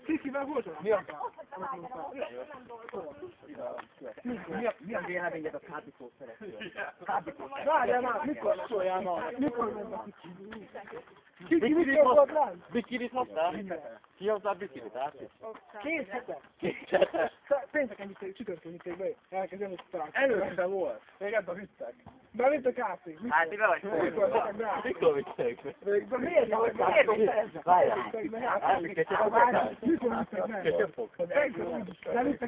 Kikivel voltam? Mi a véleményed a kábítót szeretnél? Várjál már, mikor szóljál már? Mikor mondom? Bikilit hoztál? Bikilit hoztál? Ki hozzá bikilit? Két hete. Két hete? Pénteken vitték, csütörtön vitték be. Elkezd előtt találkozni. Előtte volt. Még ebben vittek. Bevittek átték. Hát, mi vagy? Mikor vitték? De miért nem? Várjál. Nem vittek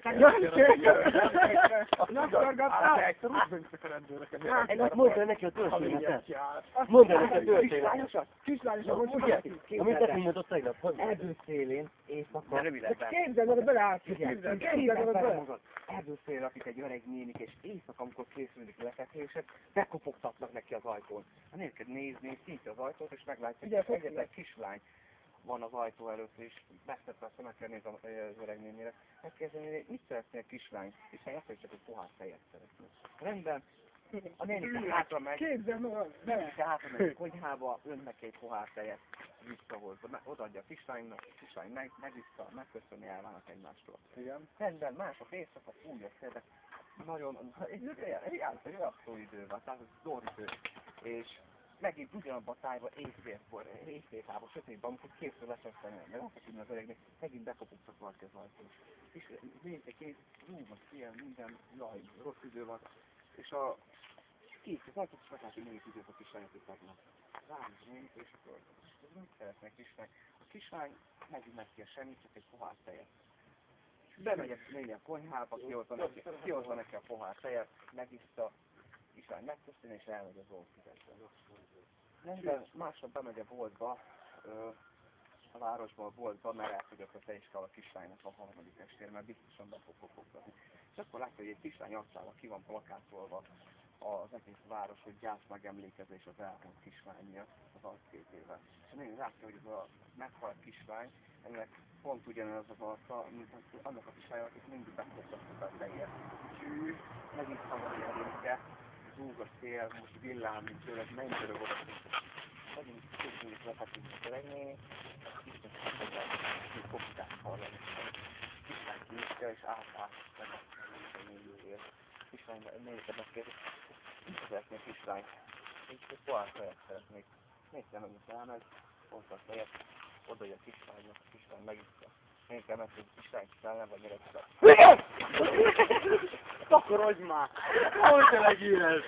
át. Napszorgatták. Én azt mondta neki a történetet. Mondta neki a történetet. Kislányosak, hogy Ugye? Amit te mondod tegnap, hogy erdőszélén éjszaka. képzeld, hogy beleállsz. Erdőszélén lakik egy öreg nénik, és éjszaka, amikor készülnek lefekvések, bekopogtatnak neki az ajtón. Hát nem kell nézni, szintje az ajtót, és meglátja, hogy egyetlen kislány van az ajtó előtt, és megtette, meg kell nézni az öreg nénire. Megkérdezi, mit szeretnél kislány? És hát azt csak egy pohár fejet szeretnél. Rendben. A nénik hátra megy. Képzeld magad. Hátra megy a konyhába, önnek egy pohár tejet visszahozza. Odaadja a kislánynak, a kislány megissza, megköszönni, elválnak egymástól. Igen. Rendben, mások éjszaka úgy a szél, de nagyon, olyan szó idő van, tehát dormidő. És megint ugyanabban a tájban éjféltában, sötétben, amikor készül lefekteni, mert azt tudni az öregnek, megint bekopogtak valaki az ajtón. És néztek, rúg a szél, minden, jaj, rossz idő van. És a kész, az ajtót is meglátja, hogy időt a kislányok tegnap. Rámzsnék, és akkor mit szeretnek kislány? A kislány megint meg kér semmit, csak egy pohár tejet. Bemegy a konyhába, kihozza neki a pohár tejet, megissza, kislány megköszön és elmegy az olfizetbe. Rendben, másnap bemegy a boltba, a városban a boltba, mert elfogyott a tejskal a kislánynak a harmadik estére, mert biztosan be fog kopogtatni. És akkor látja, hogy egy kislány arcával ki van plakátolva az egész város, hogy gyász megemlékezés az elhunyt kislány miatt az arcképével. És nagyon látja, hogy ez a meghalt kislány, ennek pont ugyanaz az arca, mint annak a kislánynak, akik mindig bekopogtattak a tejet. És ő megint szabad előtte, zúg a szél, most villám, mint tőle, nem törög oda. Megint közülük lehetünk a öregnéni, Isten hogy kopogás hallani. Kislány kinyitja és átáll a nőjéért. Kislány nézve megkérdezik, mit szeretnél kislány? És egy pohár fejet szeretnék. Néztem meg, hogy elmegy, hozza a fejet, odaadja a kislánynak, a kislány megissza. Néztem meg, hogy a kislány kiszállna, vagy mire kiszáll. Takarodj már! Hogy te legíres!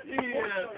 Igen!